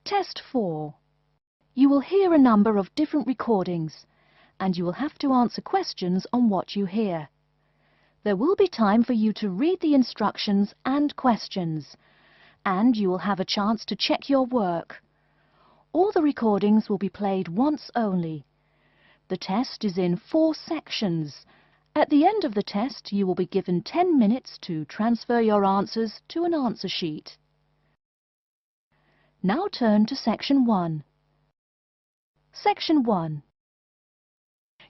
Test 4. You will hear a number of different recordings, and you will have to answer questions on what you hear. There will be time for you to read the instructions and questions, and you will have a chance to check your work. All the recordings will be played once only. The test is in 4 sections. At the end of the test, you will be given 10 minutes to transfer your answers to an answer sheet. Now turn to Section 1. Section 1.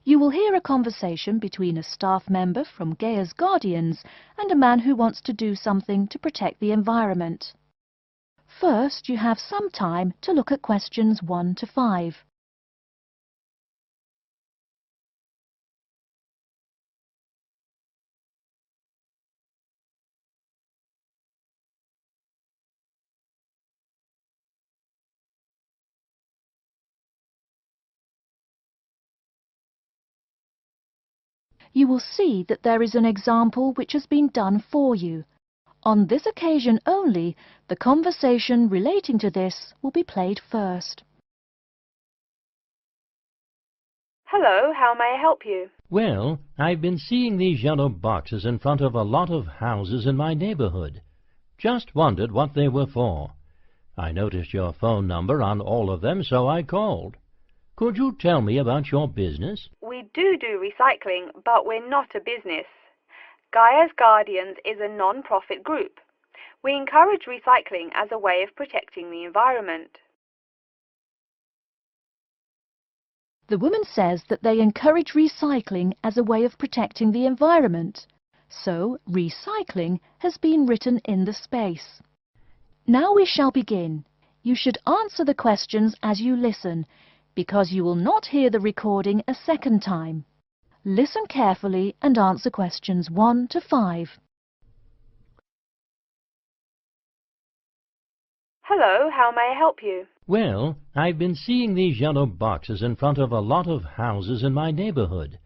You will hear a conversation between a staff member from Gaia's Guardians and a man who wants to do something to protect the environment. First, you have some time to look at questions 1 to 5. You will see that there is an example which has been done for you. On this occasion only, the conversation relating to this will be played first. Hello, how may I help you? Well, I've been seeing these yellow boxes in front of a lot of houses in my neighborhood. Just wondered what they were for. I noticed your phone number on all of them, so I called. Could you tell me about your business? We do recycling, but we're not a business. Gaia's Guardians is a non-profit group. We encourage recycling as a way of protecting the environment. The woman says that they encourage recycling as a way of protecting the environment. So, recycling has been written in the space. Now we shall begin. You should answer the questions as you listen, because you will not hear the recording a second time. Listen carefully and answer questions 1 to 5. Hello, how may I help you? Well, I've been seeing these yellow boxes in front of a lot of houses in my neighborhood.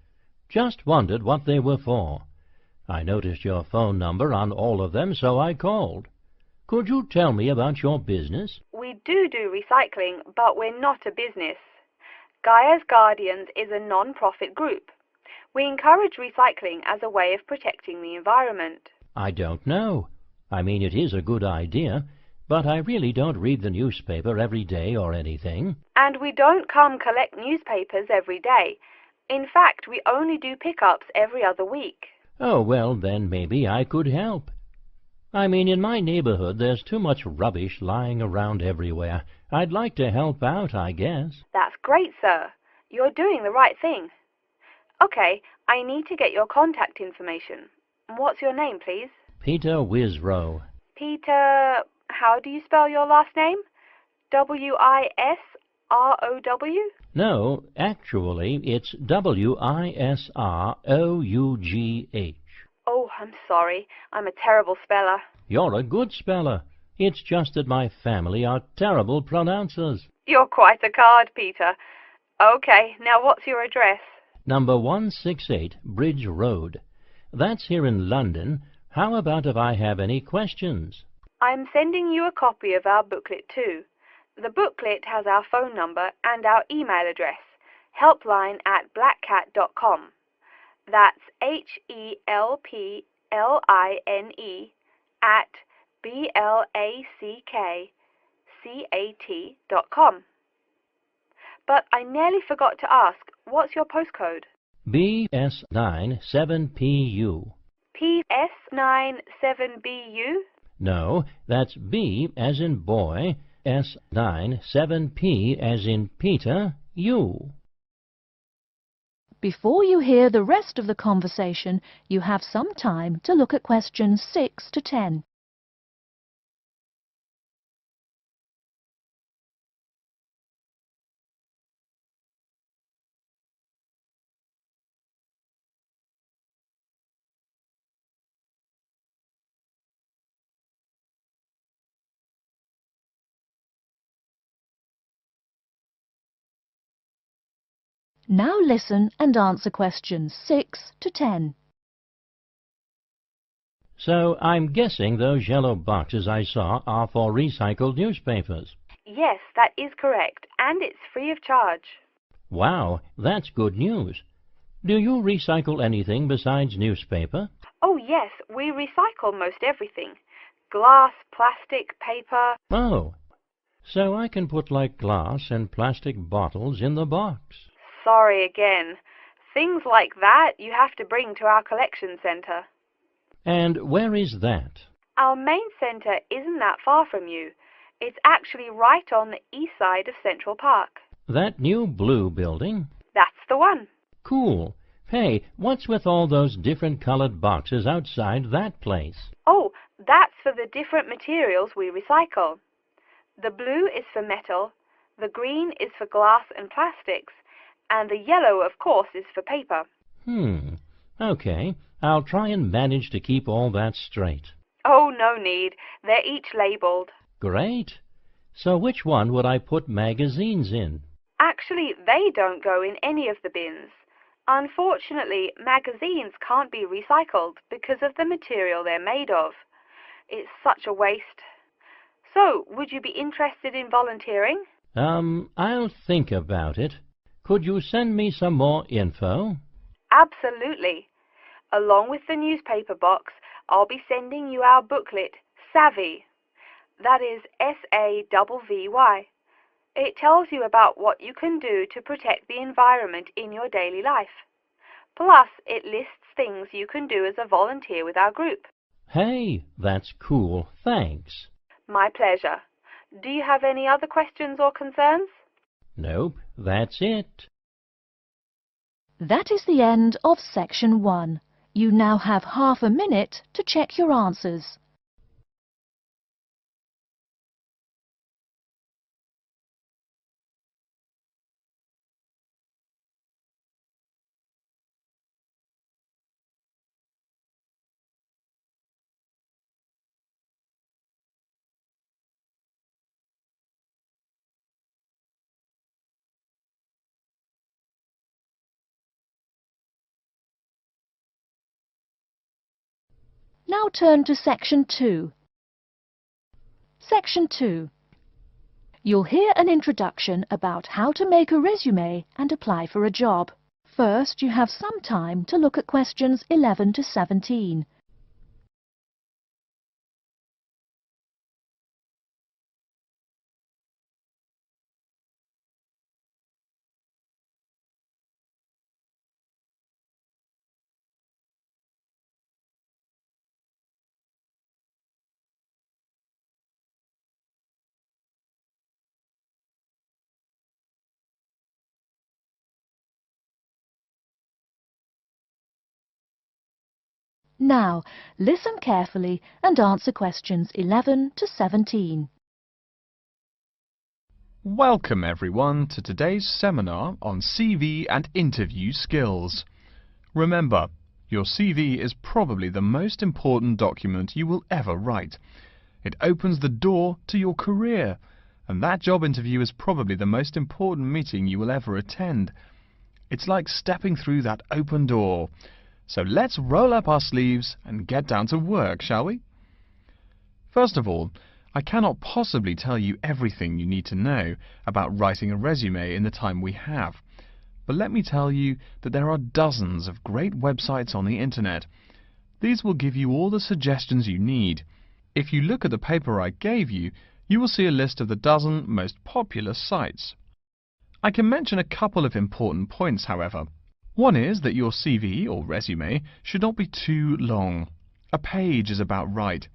Just wondered what they were for. I noticed your phone number on all of them, so I called. Could you tell me about your business? We do recycling, but we're not a business. Gaia's Guardians is a non-profit group. We encourage recycling as a way of protecting the environment. I don't know. I mean, it is a good idea, but I really don't read the newspaper every day or anything. And we don't come collect newspapers every day. In fact, we only do pickups every other week. Oh, well, then maybe I could help. I mean, in my neighborhood there's too much rubbish lying around everywhere. I'd like to help out, I guess. That's great, sir. You're doing the right thing. Okay, I need to get your contact information. What's your name, please? Peter Wisrow. Peter, how do you spell your last name? W-I-S-R-O-W? No, actually, it's W-I-S-R-O-U-G-H. Oh, I'm sorry. I'm a terrible speller. You're a good speller. It's just that my family are terrible pronouncers. You're quite a card, Peter. Okay, now what's your address? Number 168 Bridge Road. That's here in London. How about if I have any questions? I'm sending you a copy of our booklet too. The booklet has our phone number and our email address, helpline@blackcat.com. That's HELPLINE at BLACKCAT.com. But I nearly forgot to ask, what's your postcode? BS97PU. PS97BU? No, that's B as in boy, S97P as in Peter, U. Before you hear the rest of the conversation, you have some time to look at questions 6 to 10. Now listen and answer questions 6 to 10. So I'm guessing those yellow boxes I saw are for recycled newspapers. Yes, that is correct, and it's free of charge. Wow, that's good news. Do you recycle anything besides newspaper? Oh yes, we recycle most everything. Glass, plastic, paper. Oh, so I can put like glass and plastic bottles in the box. Sorry again. Things like that you have to bring to our collection centre. And where is that? Our main centre isn't that far from you. It's actually right on the east side of Central Park. That new blue building? That's the one. Cool. Hey, what's with all those different colored boxes outside that place? Oh, that's for the different materials we recycle. The blue is for metal, the green is for glass and plastics, and the yellow, of course, is for paper. Okay. I'll try and manage to keep all that straight. Oh, no need. They're each labelled. Great. So which one would I put magazines in? Actually, they don't go in any of the bins. Unfortunately, magazines can't be recycled because of the material they're made of. It's such a waste. So, would you be interested in volunteering? I'll think about it. Could you send me some more info? Absolutely. Along with the newspaper box, I'll be sending you our booklet, Savvy. That is SAVVY. It tells you about what you can do to protect the environment in your daily life. Plus, it lists things you can do as a volunteer with our group. Hey, that's cool. Thanks. My pleasure. Do you have any other questions or concerns? Nope, that's it. That is the end of Section 1. You now have half a minute to check your answers. Now turn to Section 2. Section 2. You'll hear an introduction about how to make a resume and apply for a job. First, you have some time to look at questions 11 to 17. Now, listen carefully and answer questions 11 to 17. Welcome everyone to today's seminar on CV and interview skills. Remember, your CV is probably the most important document you will ever write. It opens the door to your career, and that job interview is probably the most important meeting you will ever attend. It's like stepping through that open door. So let's roll up our sleeves and get down to work, shall we? First of all, I cannot possibly tell you everything you need to know about writing a resume in the time we have. But let me tell you that there are dozens of great websites on the internet. These will give you all the suggestions you need. If you look at the paper I gave you, you will see a list of the dozen most popular sites. I can mention a couple of important points, however. One is that your CV or resume should not be too long. A page is about right.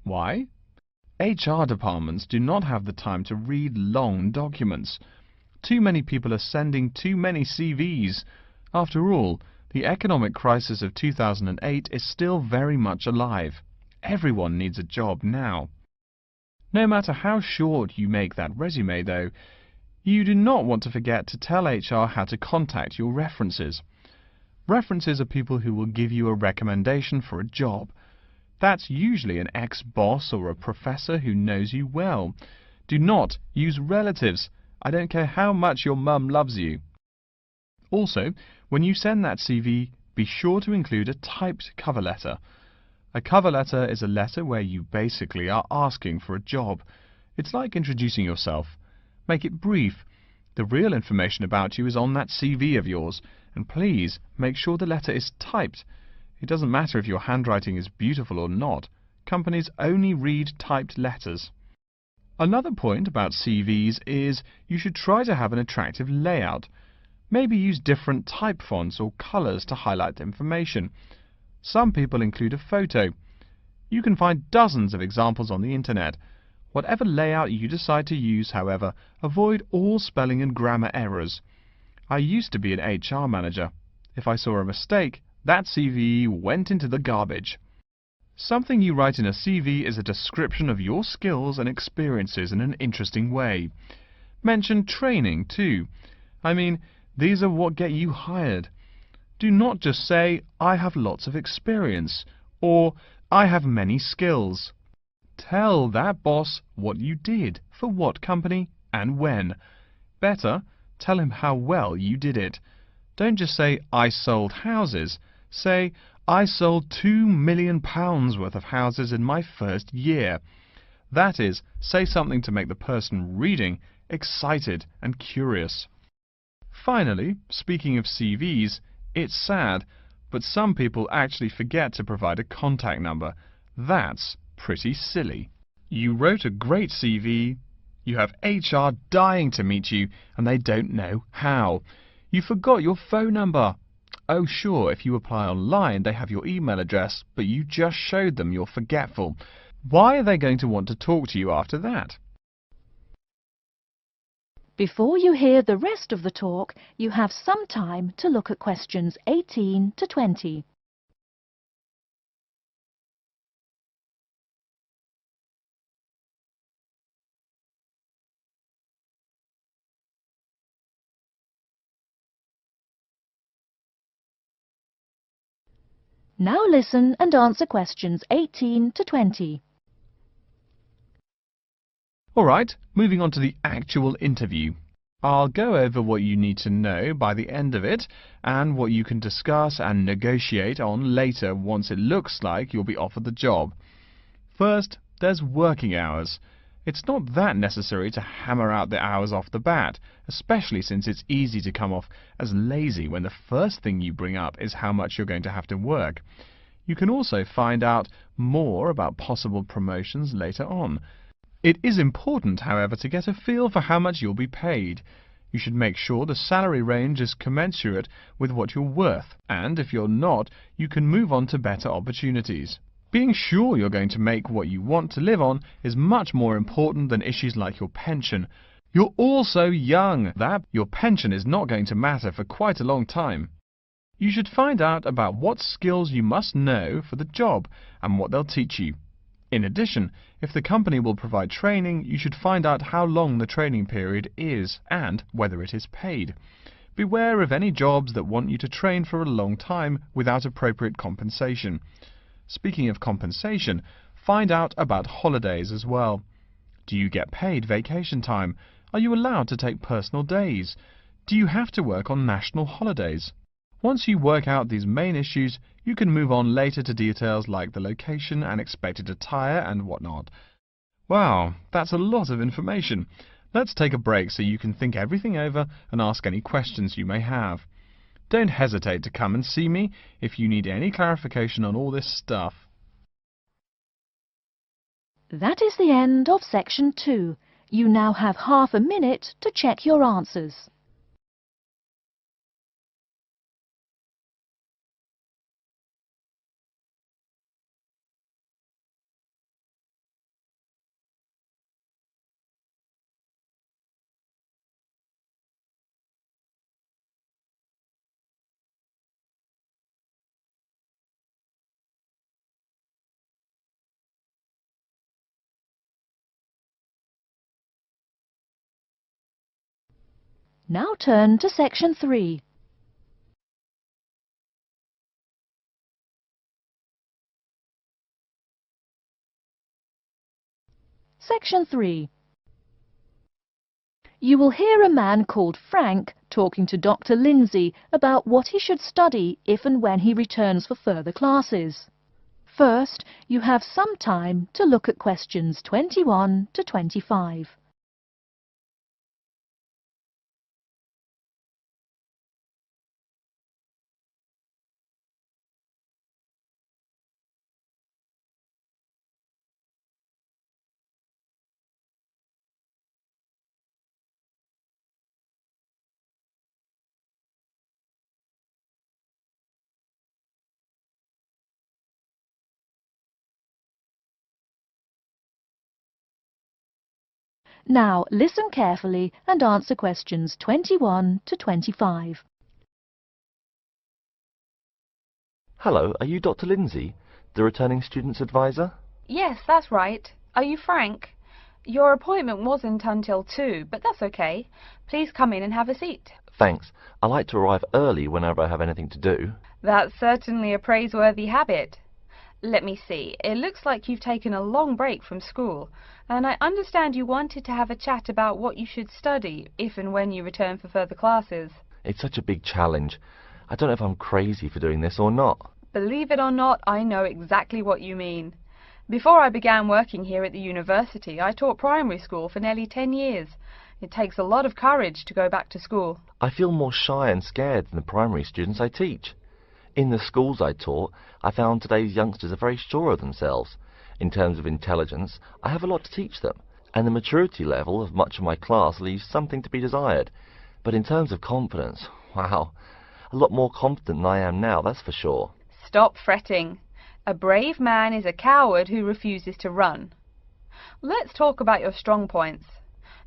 Why? HR departments do not have the time to read long documents. Too many people are sending too many CVs. After all, the economic crisis of 2008 is still very much alive. Everyone needs a job now. No matter how short you make that resume, though, you do not want to forget to tell HR how to contact your references. References are people who will give you a recommendation for a job. That's usually an ex-boss or a professor who knows you well. Do not use relatives. I don't care how much your mum loves you. Also, when you send that CV, be sure to include a typed cover letter. A cover letter is a letter where you basically are asking for a job. It's like introducing yourself. Make it brief. The real information about you is on that CV of yours, and please make sure the letter is typed. It doesn't matter if your handwriting is beautiful or not. Companies only read typed letters. Another point about CVs is you should try to have an attractive layout. Maybe use different type fonts or colors to highlight information. Some people include a photo. You can find dozens of examples on the internet. Whatever layout you decide to use, however, avoid all spelling and grammar errors. I used to be an HR manager. If I saw a mistake, that CV went into the garbage. Something you write in a CV is a description of your skills and experiences in an interesting way. Mention training too. I mean, these are what get you hired. Do not just say, I have lots of experience, or I have many skills. Tell that boss what you did, for what company, and when. Better, tell him how well you did it. Don't just say, I sold houses. Say, I sold £2 million worth of houses in my first year. That is, say something to make the person reading excited and curious. Finally, speaking of CVs, it's sad, but some people actually forget to provide a contact number. That's pretty silly. You wrote a great CV, you have HR dying to meet you, and they don't know how. You forgot your phone number. Oh sure, if you apply online they have your email address, but you just showed them you're forgetful. Why are they going to want to talk to you after that? Before you hear the rest of the talk, you have some time to look at questions 18 to 20. Now listen and answer questions 18 to 20. Alright, moving on to the actual interview. I'll go over what you need to know by the end of it, and what you can discuss and negotiate on later once it looks like you'll be offered the job. First, there's working hours. It's not that necessary to hammer out the hours off the bat, especially since it's easy to come off as lazy when the first thing you bring up is how much you're going to have to work. You can also find out more about possible promotions later on. It is important, however, to get a feel for how much you'll be paid. You should make sure the salary range is commensurate with what you're worth, and if you're not, you can move on to better opportunities. Being sure you're going to make what you want to live on is much more important than issues like your pension. You're all so young that your pension is not going to matter for quite a long time. You should find out about what skills you must know for the job and what they'll teach you. In addition, if the company will provide training, you should find out how long the training period is and whether it is paid. Beware of any jobs that want you to train for a long time without appropriate compensation. Speaking of compensation, find out about holidays as well. Do you get paid vacation time? Are you allowed to take personal days? Do you have to work on national holidays? Once you work out these main issues, you can move on later to details like the location and expected attire and whatnot. Wow, that's a lot of information. Let's take a break so you can think everything over and ask any questions you may have. Don't hesitate to come and see me if you need any clarification on all this stuff. That is the end of section 2. You now have half a minute to check your answers. Now turn to section 3. Section 3. You will hear a man called Frank talking to Dr. Lindsay about what he should study if and when he returns for further classes. First, you have some time to look at questions 21 to 25. Now listen carefully and answer questions 21 to 25. Hello, are you Dr. Lindsay, the returning student's advisor? Yes, that's right. Are you Frank? Your appointment wasn't until 2, but that's okay. Please come in and have a seat. Thanks. I like to arrive early whenever I have anything to do. That's certainly a praiseworthy habit. Let me see. It looks like you've taken a long break from school, and I understand you wanted to have a chat about what you should study if and when you return for further classes. It's such a big challenge. I don't know if I'm crazy for doing this or not. Believe it or not, I know exactly what you mean. Before I began working here at the university, I taught primary school for nearly 10 years. It takes a lot of courage to go back to school. I feel more shy and scared than the primary students I teach. In the schools I taught, I found today's youngsters are very sure of themselves. In terms of intelligence, I have a lot to teach them, and the maturity level of much of my class leaves something to be desired. But in terms of confidence, wow, a lot more confident than I am now, that's for sure. Stop fretting. A brave man is a coward who refuses to run. Let's talk about your strong points.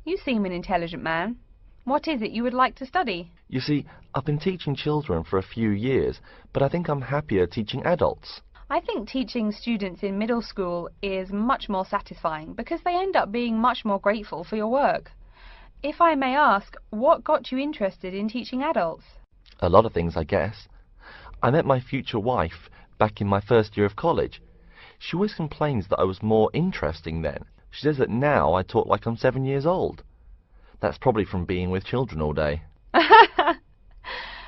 You seem an intelligent man. What is it you would like to study? You see, I've been teaching children for a few years, but I think I'm happier teaching adults. I think teaching students in middle school is much more satisfying because they end up being much more grateful for your work. If I may ask, what got you interested in teaching adults? A lot of things, I guess. I met my future wife back in my first year of college. She always complains that I was more interesting then. She says that now I talk like I'm 7 years old. That's probably from being with children all day.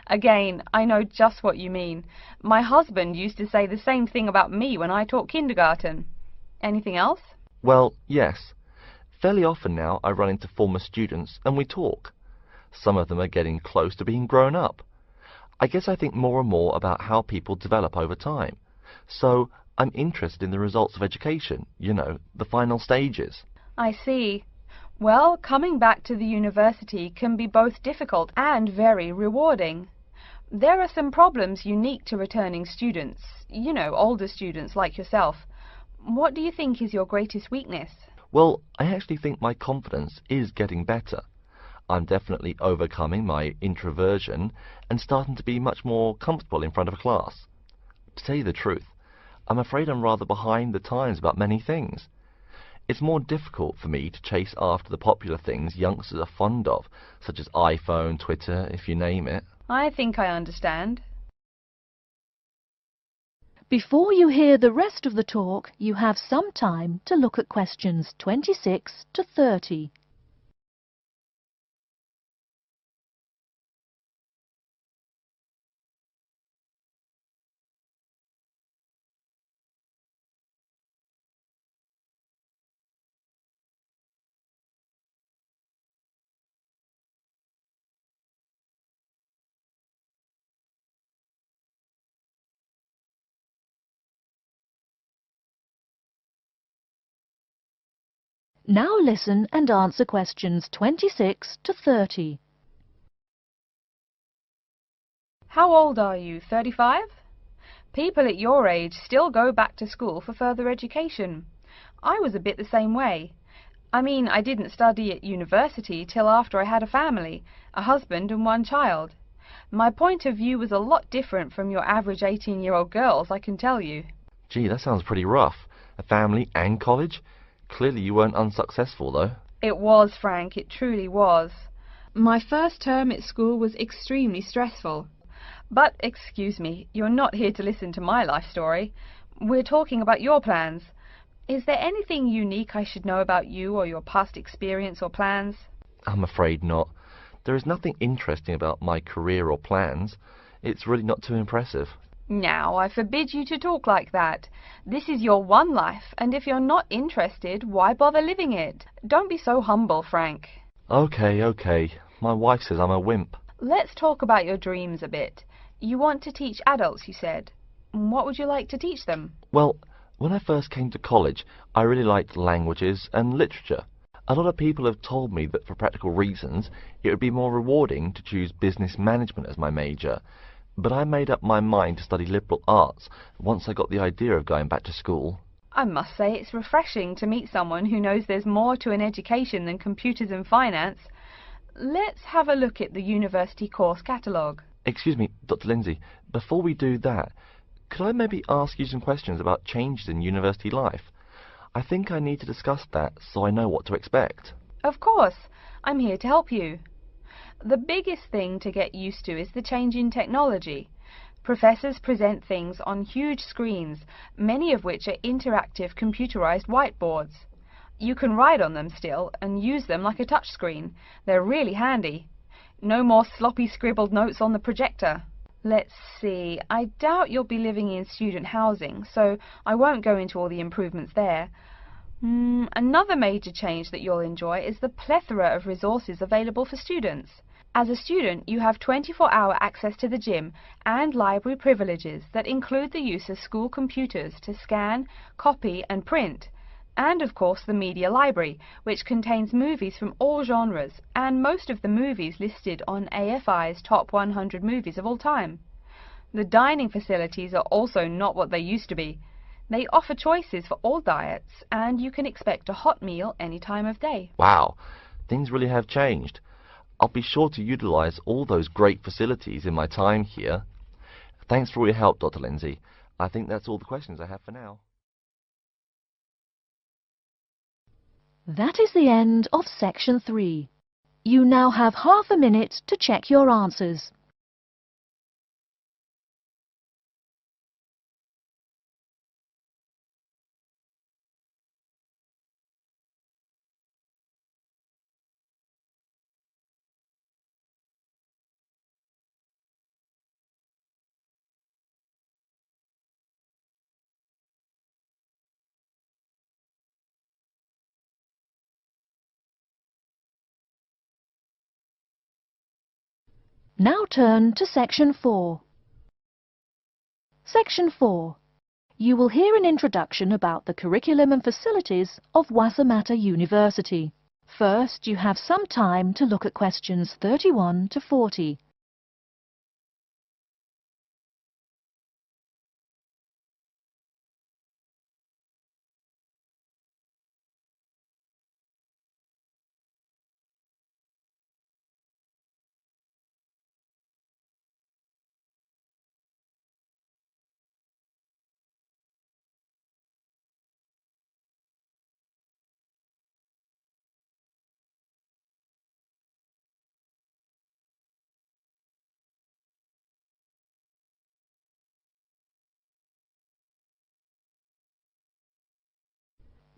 Again, I know just what you mean. My husband used to say the same thing about me when I taught kindergarten. Anything else? Well, yes. Fairly often now I run into former students and we talk. Some of them are getting close to being grown up. I guess I think more and more about how people develop over time. So I'm interested in the results of education, you know, the final stages. I see. Well, coming back to the university can be both difficult and very rewarding. There are some problems unique to returning students, you know, older students like yourself. What do you think is your greatest weakness? Well, I actually think my confidence is getting better. I'm definitely overcoming my introversion and starting to be much more comfortable in front of a class. To tell you the truth, I'm afraid I'm rather behind the times about many things. It's more difficult for me to chase after the popular things youngsters are fond of, such as iPhone, Twitter, if you name it. I think I understand. Before you hear the rest of the talk, you have some time to look at questions 26 to 30. Now listen and answer questions 26 to 30. How old are you? 35? People at your age still go back to school for further education. I was a bit the same way. I mean, I didn't study at university till after I had a family, a husband and one child. My point of view was a lot different from your average 18-year-old girls, I can tell you. Gee, that sounds pretty rough. A family and college? Clearly you weren't unsuccessful, though. It was, Frank, it truly was. My first term at school was extremely stressful. But, excuse me, you're not here to listen to my life story. We're talking about your plans. Is there anything unique I should know about you or your past experience or plans? I'm afraid not. There is nothing interesting about my career or plans. It's really not too impressive. Now, I forbid you to talk like that. This is your one life, and if you're not interested, why bother living it? Don't be so humble, Frank. Okay. My wife says I'm a wimp. Let's talk about your dreams a bit. You want to teach adults, you said. What would you like to teach them? Well, when I first came to college, I really liked languages and literature. A lot of people have told me that for practical reasons, it would be more rewarding to choose business management as my major. But I made up my mind to study liberal arts once I got the idea of going back to school. I must say it's refreshing to meet someone who knows there's more to an education than computers and finance. Let's have a look at the university course catalogue. Excuse me, Dr. Lindsay, before we do that, could I maybe ask you some questions about changes in university life? I think I need to discuss that so I know what to expect. Of course, I'm here to help you. The biggest thing to get used to is the change in technology. Professors present things on huge screens, many of which are interactive computerized whiteboards. You can write on them still and use them like a touchscreen. They're really handy. No more sloppy scribbled notes on the projector. Let's see, I doubt you'll be living in student housing, so I won't go into all the improvements there. Another major change that you'll enjoy is the plethora of resources available for students. As a student, you have 24-hour access to the gym and library privileges that include the use of school computers to scan, copy and print, and of course the media library, which contains movies from all genres and most of the movies listed on AFI's top 100 movies of all time. The dining facilities are also not what they used to be. They offer choices for all diets, and you can expect a hot meal any time of day. Wow, things really have changed. I'll be sure to utilize all those great facilities in my time here. Thanks for all your help, Dr. Lindsay. I think that's all the questions I have for now. That is the end of section 3. You now have half a minute to check your answers. Now turn to section 4. Section 4. You will hear an introduction about the curriculum and facilities of Wassamata University. First, you have some time to look at questions 31 to 40.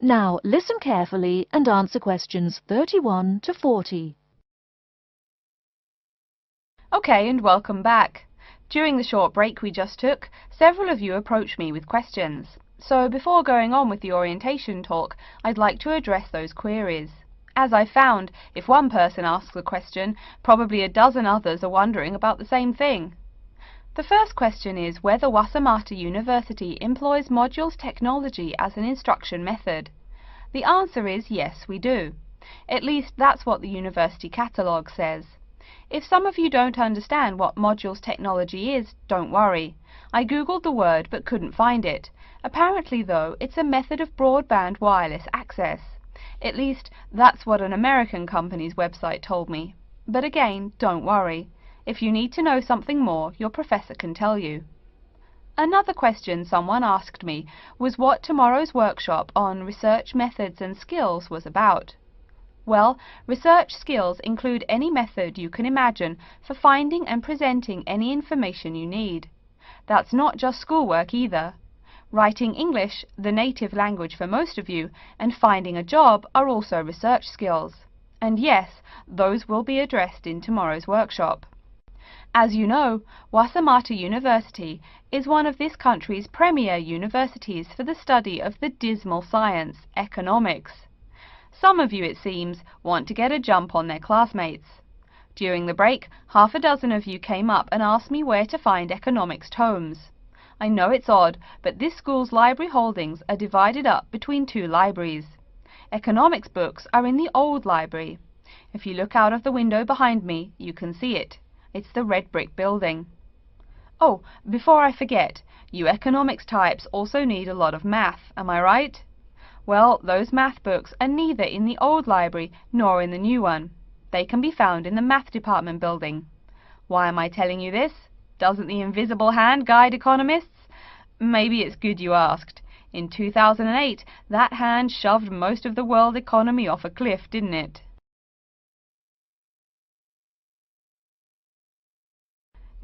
Now listen carefully and answer questions 31 to 40. Okay, and welcome back. During the short break we just took, several of you approached me with questions. So before going on with the orientation talk, I'd like to address those queries. As I found, if one person asks a question, probably a dozen others are wondering about the same thing. The first question is whether Wassamata University employs modules technology as an instruction method. The answer is yes, we do. At least that's what the university catalogue says. If some of you don't understand what modules technology is, don't worry. I googled the word but couldn't find it. Apparently though, it's a method of broadband wireless access. At least that's what an American company's website told me. But again, don't worry. If you need to know something more, your professor can tell you. Another question someone asked me was what tomorrow's workshop on research methods and skills was about. Well, research skills include any method you can imagine for finding and presenting any information you need. That's not just schoolwork either. Writing English, the native language for most of you, and finding a job are also research skills. And yes, those will be addressed in tomorrow's workshop. As you know, Wassamata University is one of this country's premier universities for the study of the dismal science, economics. Some of you, it seems, want to get a jump on their classmates. During the break, half a dozen of you came up and asked me where to find economics tomes. I know it's odd, but this school's library holdings are divided up between two libraries. Economics books are in the old library. If you look out of the window behind me, you can see it. It's the red brick building. Oh, before I forget, you economics types also need a lot of math, am I right? Well, those math books are neither in the old library nor in the new one. They can be found in the math department building. Why am I telling you this? Doesn't the invisible hand guide economists? Maybe it's good you asked. In 2008, that hand shoved most of the world economy off a cliff, didn't it?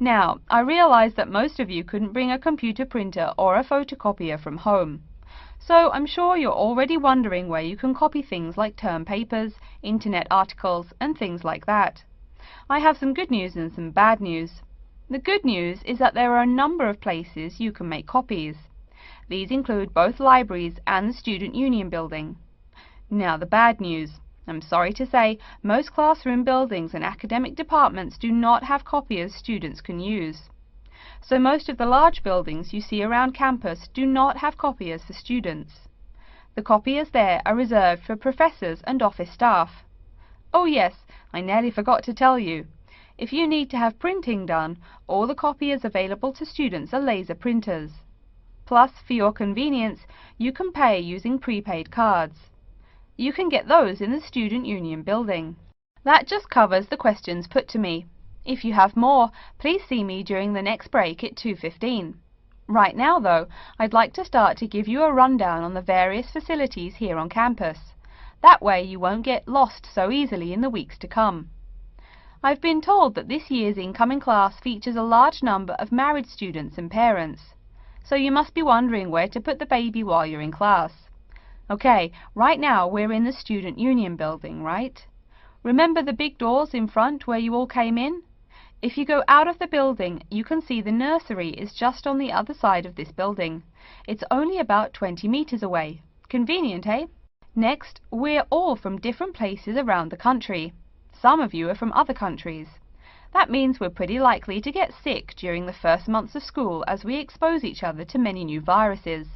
Now, I realize that most of you couldn't bring a computer printer or a photocopier from home. So I'm sure you're already wondering where you can copy things like term papers, internet articles, and things like that. I have some good news and some bad news. The good news is that there are a number of places you can make copies. These include both libraries and the Student Union building. Now the bad news. I'm sorry to say, most classroom buildings and academic departments do not have copiers students can use. So most of the large buildings you see around campus do not have copiers for students. The copiers there are reserved for professors and office staff. Oh yes, I nearly forgot to tell you. If you need to have printing done, all the copiers available to students are laser printers. Plus, for your convenience, you can pay using prepaid cards. You can get those in the Student Union building. That just covers the questions put to me. If you have more, please see me during the next break at 2:15. Right now, though, I'd like to start to give you a rundown on the various facilities here on campus. That way you won't get lost so easily in the weeks to come. I've been told that this year's incoming class features a large number of married students and parents. So you must be wondering where to put the baby while you're in class. Okay, right now we're in the Student Union building, right? Remember the big doors in front where you all came in? If you go out of the building, you can see the nursery is just on the other side of this building. It's only about 20 meters away. Convenient, eh? Next, we're all from different places around the country. Some of you are from other countries. That means we're pretty likely to get sick during the first months of school as we expose each other to many new viruses.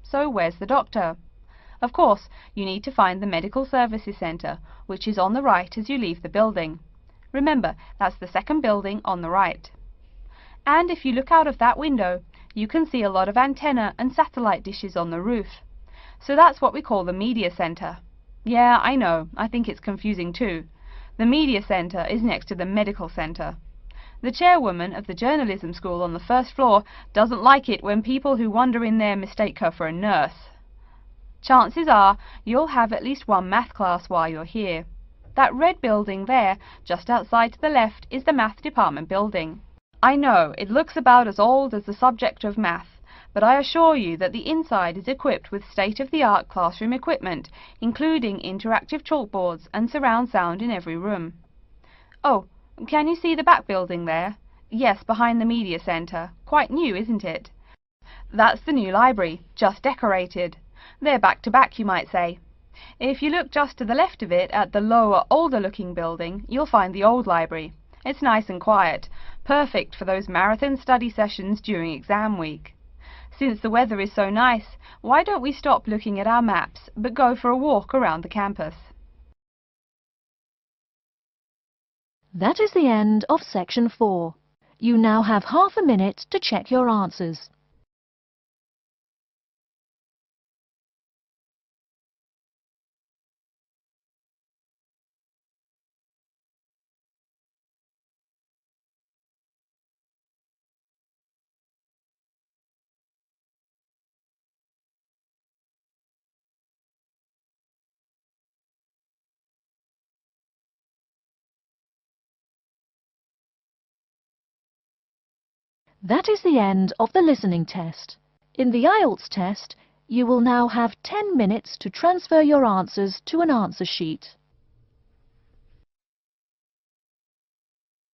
So where's the doctor? Of course, you need to find the Medical Services Centre, which is on the right as you leave the building. Remember, that's the second building on the right. And if you look out of that window, you can see a lot of antenna and satellite dishes on the roof. So that's what we call the Media Centre. Yeah, I know, I think it's confusing too. The Media Centre is next to the Medical Centre. The chairwoman of the journalism school on the first floor doesn't like it when people who wander in there mistake her for a nurse. Chances are you'll have at least one math class while you're here. That red building there, just outside to the left, is the math department building. I know, it looks about as old as the subject of math, but I assure you that the inside is equipped with state-of-the-art classroom equipment, including interactive chalkboards and surround sound in every room. Oh, can you see the back building there? Yes, behind the Media Centre. Quite new, isn't it? That's the new library, just decorated. They're back to back, you might say. If you look just to the left of it at the lower, older-looking building, you'll find the old library. It's nice and quiet, perfect for those marathon study sessions during exam week. Since the weather is so nice, why don't we stop looking at our maps, but go for a walk around the campus? That is the end of section 4. You now have half a minute to check your answers. That is the end of the listening test. In the IELTS test, you will now have 10 minutes to transfer your answers to an answer sheet.